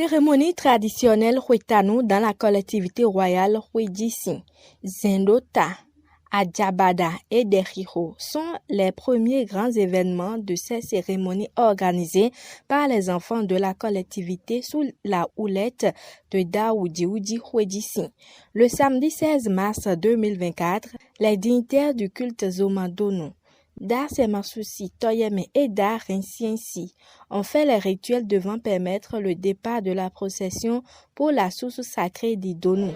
Cérémonie traditionnelle Huetano dans la collectivité royale Huidjissi, Zendota, Adjabada et Derriho sont les premiers grands événements de ces cérémonies organisées par les enfants de la collectivité sous la houlette de Daoudi Huidjissi. Le samedi 16 mars 2024, les dignitaires du culte Zomadono, Dar Semasusi, Toyeme et Dar Rinsiensi ont fait les rituels devant permettre le départ de la procession pour la source sacrée d'Idonou.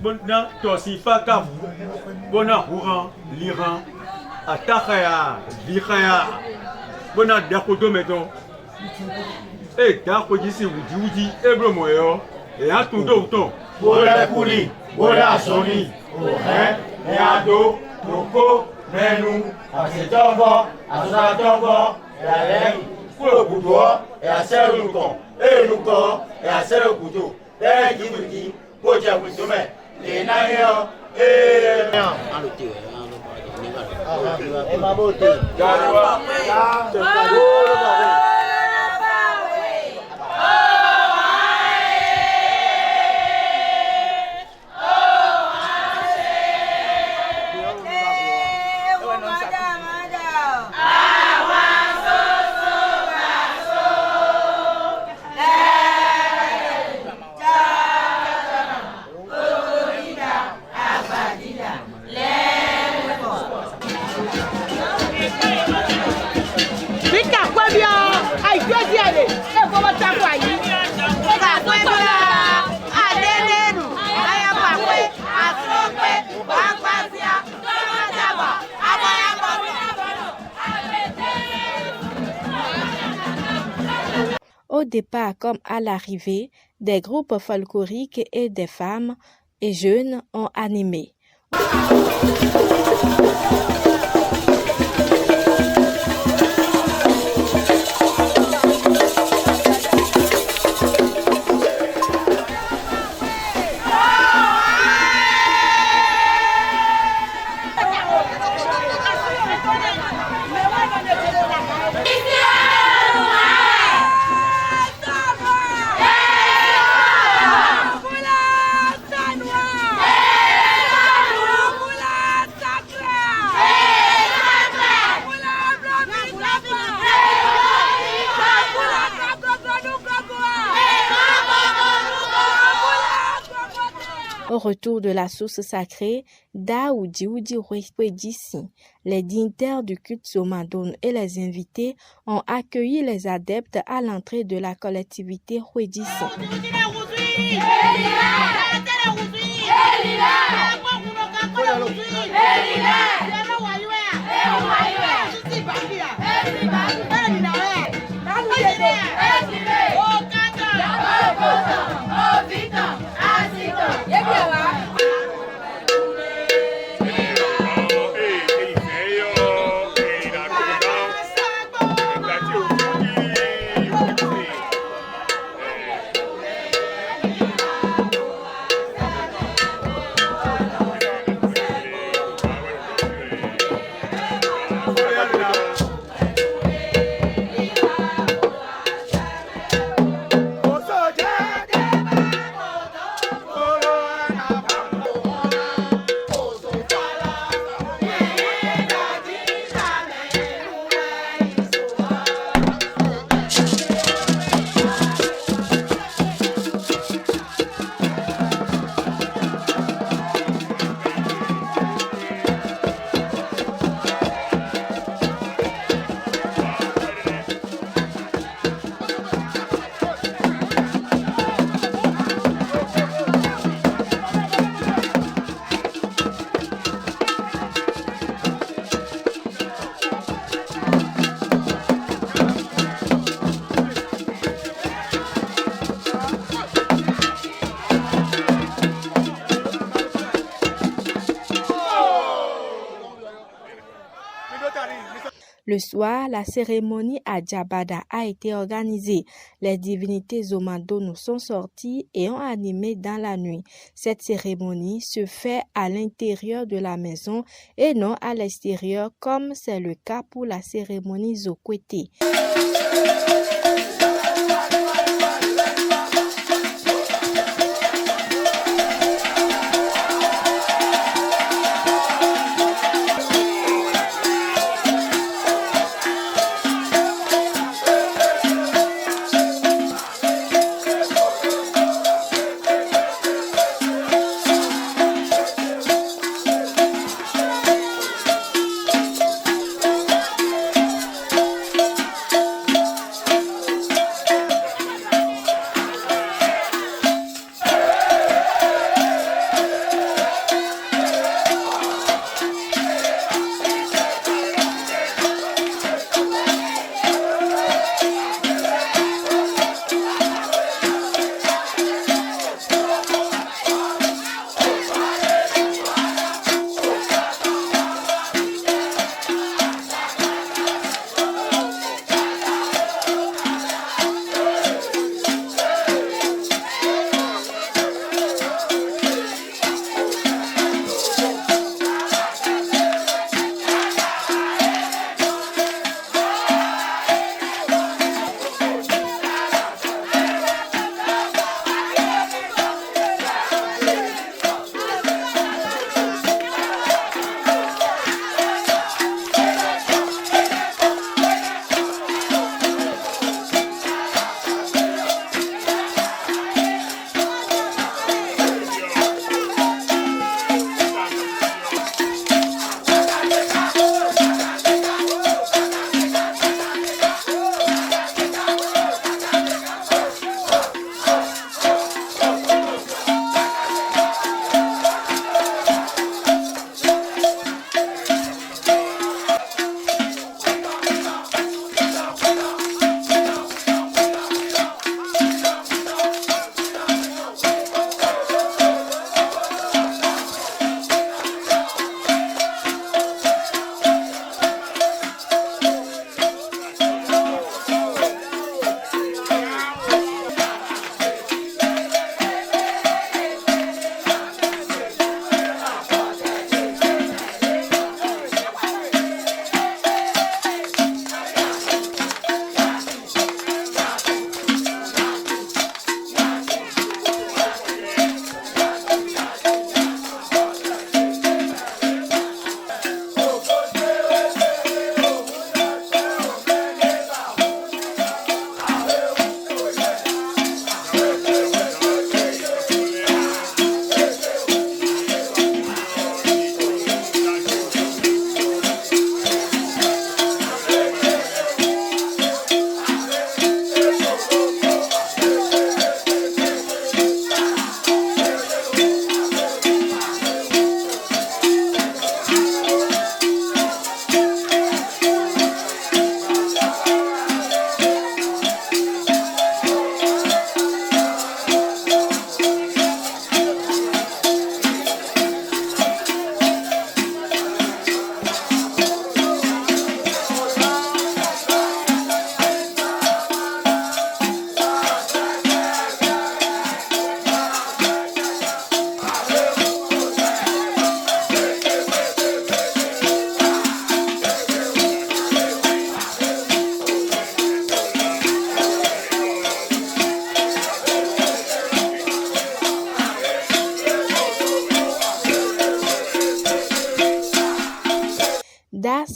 Bona tosifa kavu bona huran liran atakaya vikaya bona dakoto meton e dako jisi wuji ebro moyo e atundo uton bola kuli bola soni o e ado toko menu asetombo asatombo e ale kulo kudo e asero nukon e nukon e asero kudo e jibuti boja witome le na yo Au départ comme à l'arrivée, des groupes folkloriques et des femmes et jeunes ont animé. Au retour de la source sacrée, Daoudi Huidjissi, les dignitaires du culte Zomadono et les invités ont accueilli les adeptes à l'entrée de la collectivité Huidjissi. Le soir, la cérémonie à Djabada a été organisée. Les divinités Zomandono sont sorties et ont animé dans la nuit. Cette cérémonie se fait à l'intérieur de la maison et non à l'extérieur comme c'est le cas pour la cérémonie Zokwete.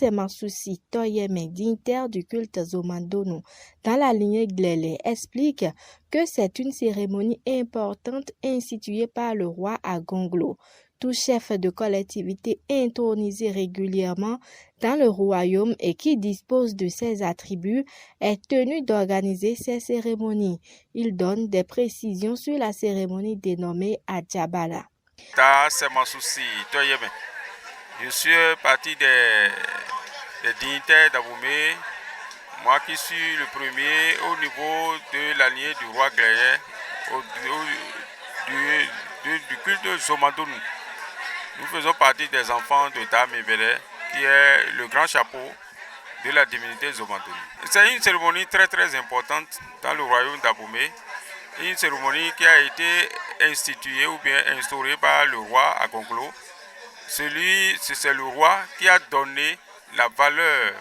Semansusi Toyeme, dignitaire du culte Zomandono, dans la lignée Glele, explique que c'est une cérémonie importante instituée par le roi à Gonglo. Tout chef de collectivité intronisé régulièrement dans le royaume et qui dispose de ses attributs est tenu d'organiser ces cérémonies. Il donne des précisions sur la cérémonie dénommée Adjabala. Semansusi Toyeme. Je suis parti des dignitaires d'Aboumé, moi qui suis le premier au niveau de la lignée du roi Gleye, du culte Zomandono. Nous faisons partie des enfants de Dame Evere, qui est le grand chapeau de la divinité Zomadone. C'est une cérémonie très très importante dans le royaume d'Abomey, une cérémonie qui a été instituée ou bien instaurée par le roi Agonglo. C'est le roi qui a donné la valeur,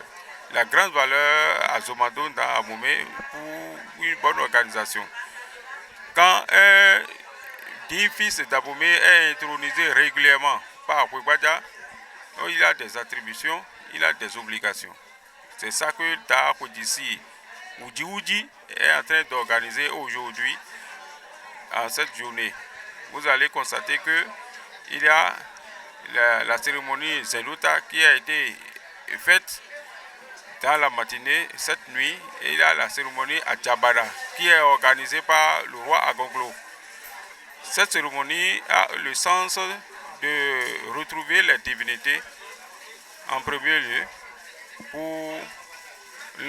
la grande valeur à Zomadone dans Abomey pour une bonne organisation. Quand un dit fils d'Abomey est intronisé régulièrement par Kwekwadja, il a des attributions, il a des obligations. C'est ça que Da Kodissi Oudji est en train d'organiser aujourd'hui, en cette journée. Vous allez constater qu'il y a la cérémonie Zendota qui a été faite dans la matinée, cette nuit, et il y a la cérémonie à Djabada qui est organisée par le roi Agonglo. Cette cérémonie a le sens de retrouver les divinités en premier lieu pour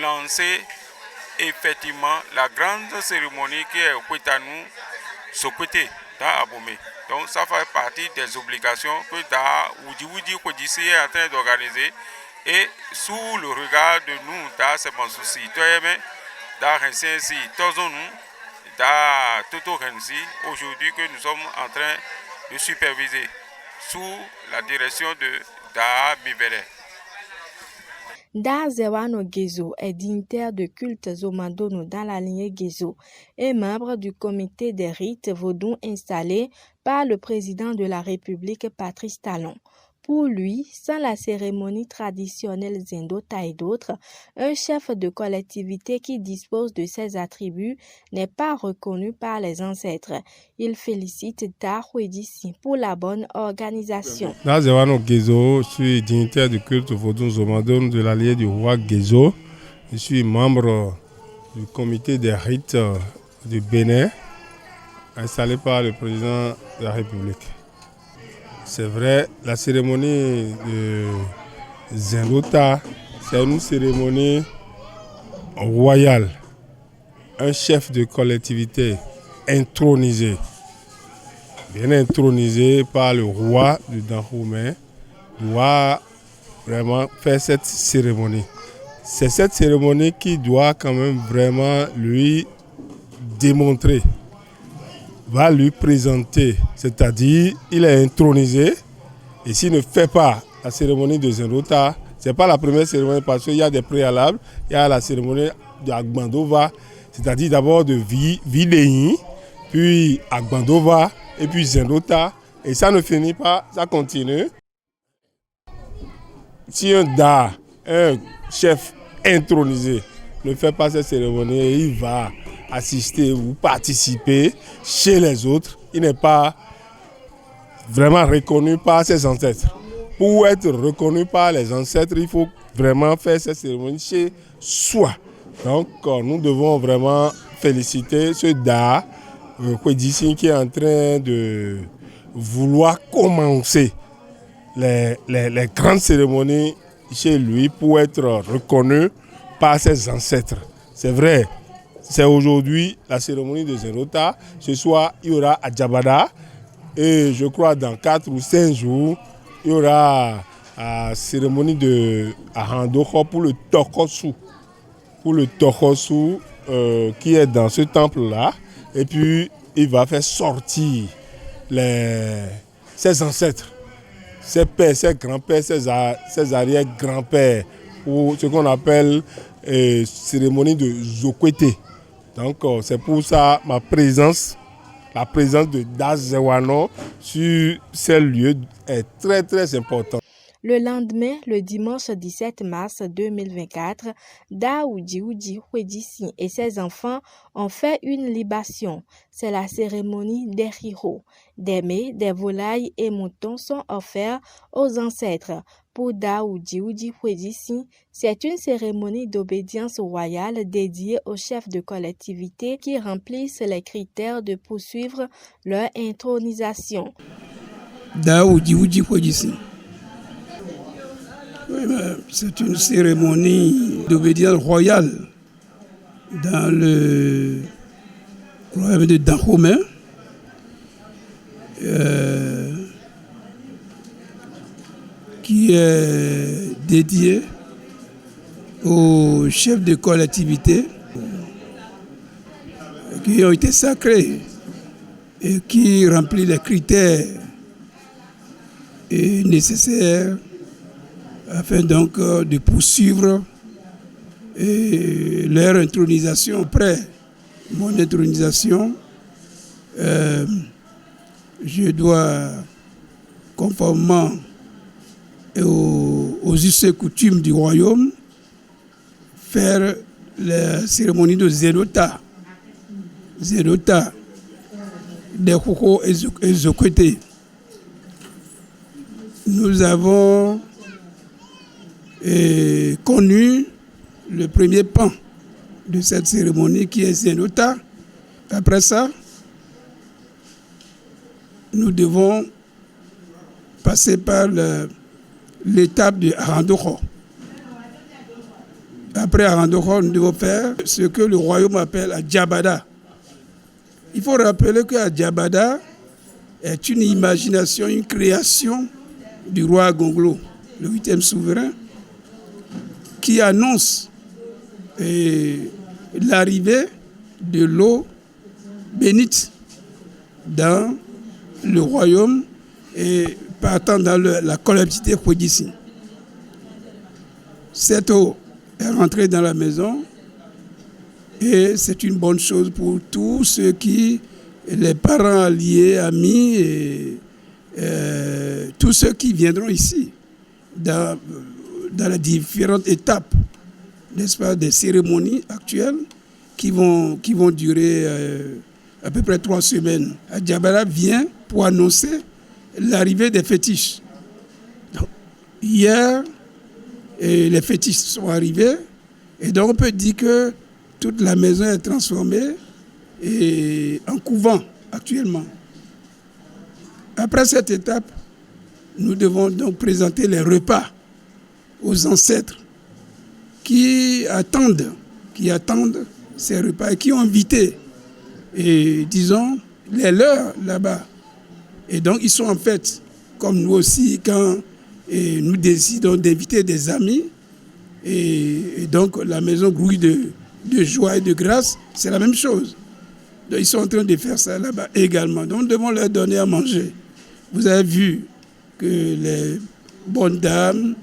lancer effectivement la grande cérémonie qui est au Kwetanou Sokwete dans Abomey. Donc ça fait partie des obligations que Da Oudji Kodissi est en train d'organiser et sous le regard de nous, Da Sebansousi, Da Rensensi, Tozonu, Da Toto Rensi, aujourd'hui que nous sommes en train de superviser sous la direction de Da Mibele. Da Zewano Gezo est dignitaire de culte Zomadono dans la lignée Gezo et membre du comité des rites vaudou installé par le président de la République Patrice Talon. Pour lui, sans la cérémonie traditionnelle Zendota et d'autres, un chef de collectivité qui dispose de ces attributs n'est pas reconnu par les ancêtres. Il félicite Da Kodissi pour la bonne organisation. Da Zewano Gezo, je suis dignitaire du culte vaudou Zomadone de l'allié du roi Gezo. Je suis membre du comité des rites du Bénin, installé par le président de la République. C'est vrai, la cérémonie de Zendota, c'est une cérémonie royale. Un chef de collectivité intronisé, bien intronisé par le roi du Dahomey, doit vraiment faire cette cérémonie. C'est cette cérémonie qui doit quand même vraiment lui démontrer, va lui présenter, c'est-à-dire il est intronisé et s'il ne fait pas la cérémonie de Zendota, ce n'est pas la première cérémonie parce qu'il y a des préalables, il y a la cérémonie d'Agbandova, c'est-à-dire d'abord de Viléi, puis Agbandova et puis Zendota et ça ne finit pas, ça continue. Si un chef intronisé, ne fait pas cette cérémonie, il va assister ou participer chez les autres, il n'est pas vraiment reconnu par ses ancêtres. Pour être reconnu par les ancêtres, il faut vraiment faire cette cérémonie chez soi. Donc nous devons vraiment féliciter ce Da Kodissi qui est en train de vouloir commencer les grandes cérémonies chez lui pour être reconnu par ses ancêtres. C'est vrai, c'est aujourd'hui la cérémonie de Zendota. Ce soir, il y aura à Djabada. Et je crois dans 4 ou 5 jours, il y aura la cérémonie de Ahandoko pour le Tokosu. Pour le Tokosu qui est dans ce temple-là. Et puis, il va faire sortir ses ancêtres, ses pères, ses grands-pères, ses arrière-grands-pères, pour ce qu'on appelle cérémonie de Zokwete. Donc c'est pour ça la présence de Da Zewano sur ces lieux est très très importante. Le lendemain, le dimanche 17 mars 2024, Da Oudji Kodissi et ses enfants ont fait une libation. C'est la cérémonie des Riro. Des mets, des volailles et moutons sont offerts aux ancêtres. Pour Da Oudji Kodissi, c'est une cérémonie d'obédience royale dédiée aux chefs de collectivité qui remplissent les critères de poursuivre leur intronisation. Da Oudji Kodissi. C'est une cérémonie d'obédience royale dans le royaume de Dahomey. Qui est dédié aux chefs de collectivité qui ont été sacrés et qui remplissent les critères nécessaires afin donc de poursuivre leur intronisation. Après mon intronisation, je dois, conformément aux us et coutumes du royaume, faire la cérémonie de Zénota des Koko et Zokwete. Nous avons connu le premier pan de cette cérémonie qui est Zénota. Après ça, nous devons passer par l'étape de Arandoko. Après Arandoko, nous devons faire ce que le royaume appelle Adjabada. Il faut rappeler que Adjabada est une imagination, une création du roi Gonglo, le 8e souverain, qui annonce l'arrivée de l'eau bénite dans le royaume et partant dans la collectivité Kwedjissi. Cette eau est rentrée dans la maison et c'est une bonne chose pour tous ceux les parents alliés, amis et tous ceux qui viendront ici dans les différentes étapes, n'est-ce pas, des cérémonies actuelles qui vont durer à peu près 3 semaines. Adjabada vient pour annoncer l'arrivée des fétiches. Donc, hier, les fétiches sont arrivés et donc on peut dire que toute la maison est transformée en couvent actuellement. Après cette étape, nous devons donc présenter les repas aux ancêtres qui attendent ces repas et qui ont invité, disons, les leurs là-bas. Et donc, ils sont en fait, comme nous aussi, quand nous décidons d'inviter des amis, et donc la maison grouille de joie et de grâce, c'est la même chose. Donc, ils sont en train de faire ça là-bas également. Donc, nous devons leur donner à manger. Vous avez vu que les bonnes dames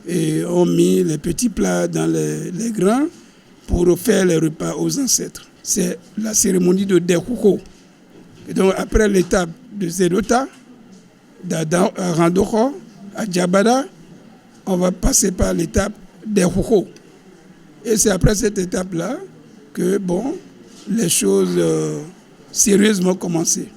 ont mis les petits plats dans les grains pour faire les repas aux ancêtres. C'est la cérémonie de Dekouko. Et donc, après l'étape de Zénota, d'Arandoko, à Djabada, on va passer par l'étape des Koko. Et c'est après cette étape-là que, les choses sérieusement commencé.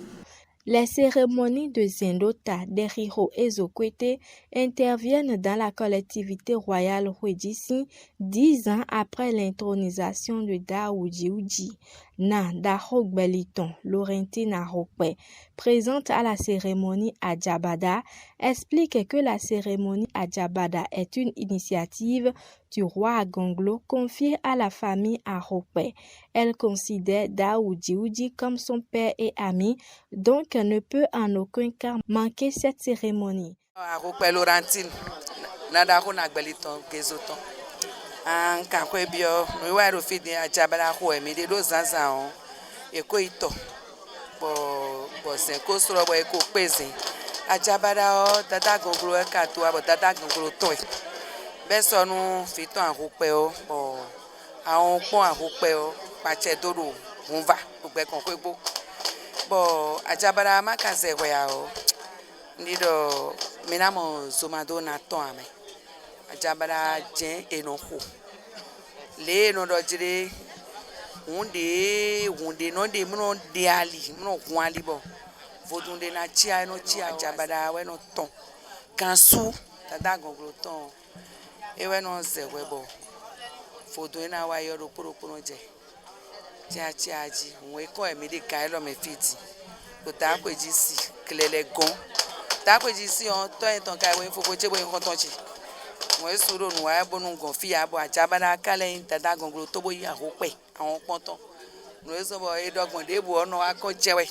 Les cérémonies de Zénota, Derriho et Zokwete interviennent dans la collectivité royale Kwedjissi 10 ans après l'intronisation de Daoudji. Na Dahogbeliton, Laurentine Arokwe, présente à la cérémonie Adjabada, explique que la cérémonie Adjabada est une initiative du roi Gonglo confiée à la famille Arokwe. Elle considère Daoudji comme son père et ami, donc ne peut en aucun cas manquer cette cérémonie. Arokwe Laurentine, na Dahogbeliton, Gezoton. An kakwe bio no wa ro fi de Adjabada ho e mi de do zanzan on e ko ito bo sen ko soro bo e ko pese Adjabada o dada Gonglo e ka to abo dada Gonglo to e be so nu fi ton Arokwe o bo awon pon Arokwe o pa che dodo hunva gbe kan ko egbo bo Adjabada ma kan se ho ya o ni do mi na mo zomado na ton ame Adjabada jen enoho le no do jire hunde no de mno de ali mno kun ali bo vodunde na chia no chia Adjabada we no ton kansu dada Gonglo ton e we no ze we bo fodo na wa yo ro poro je chia ji we ko e mi de kai lo me fiti ko ta Kwedjissi klele gon ta Kwedjissi on to en ton kai we fofo che we nkan ton chi mo esuro nu wa bonu gon fi abo Adjabada kale dada Gonglo to bo yi Arokwe awon ponton no eso bo e dogbon de bo ono akon jewe.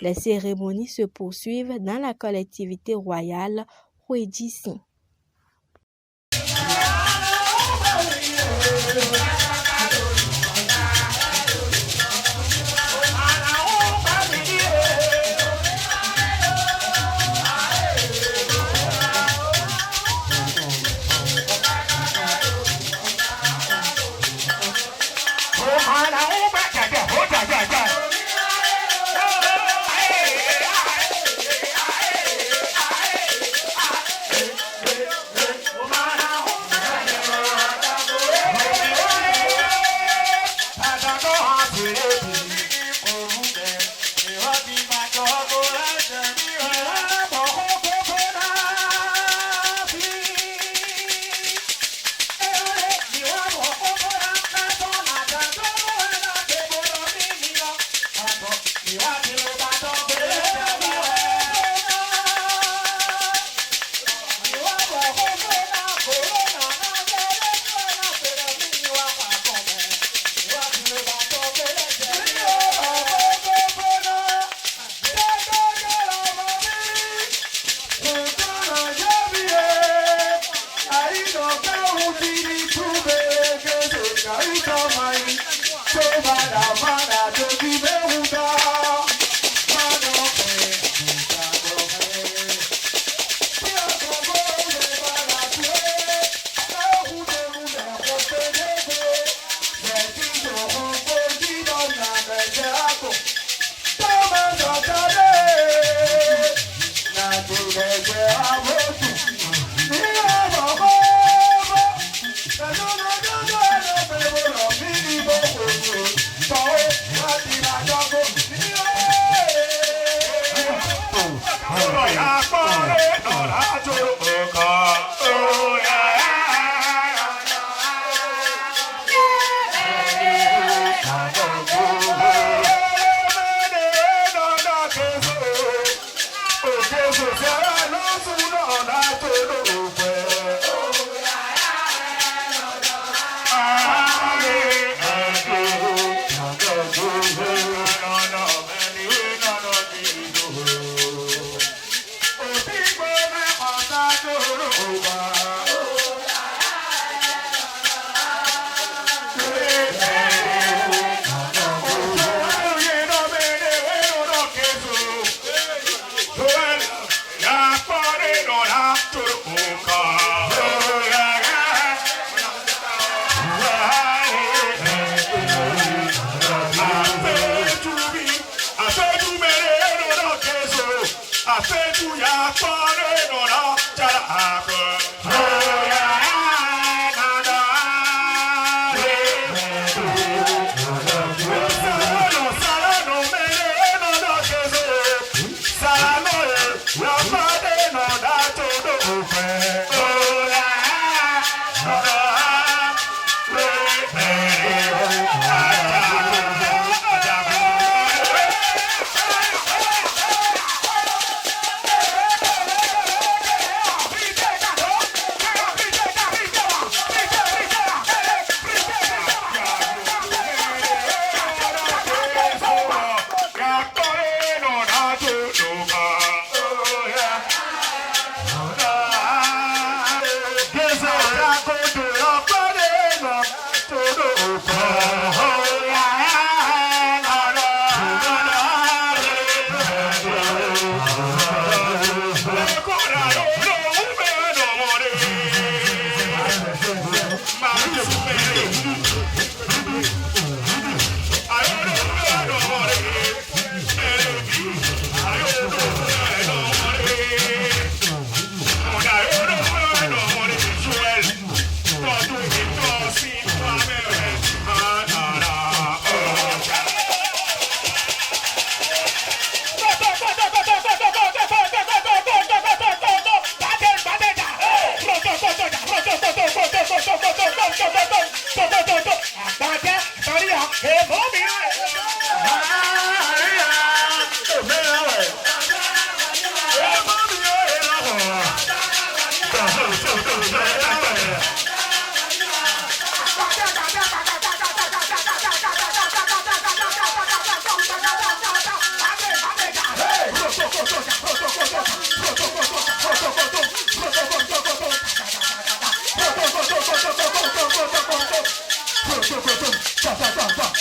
Les cérémonies se poursuivent dans la collectivité royale Kwedjissi.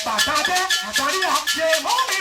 Patate, Atalia, Ye Momi,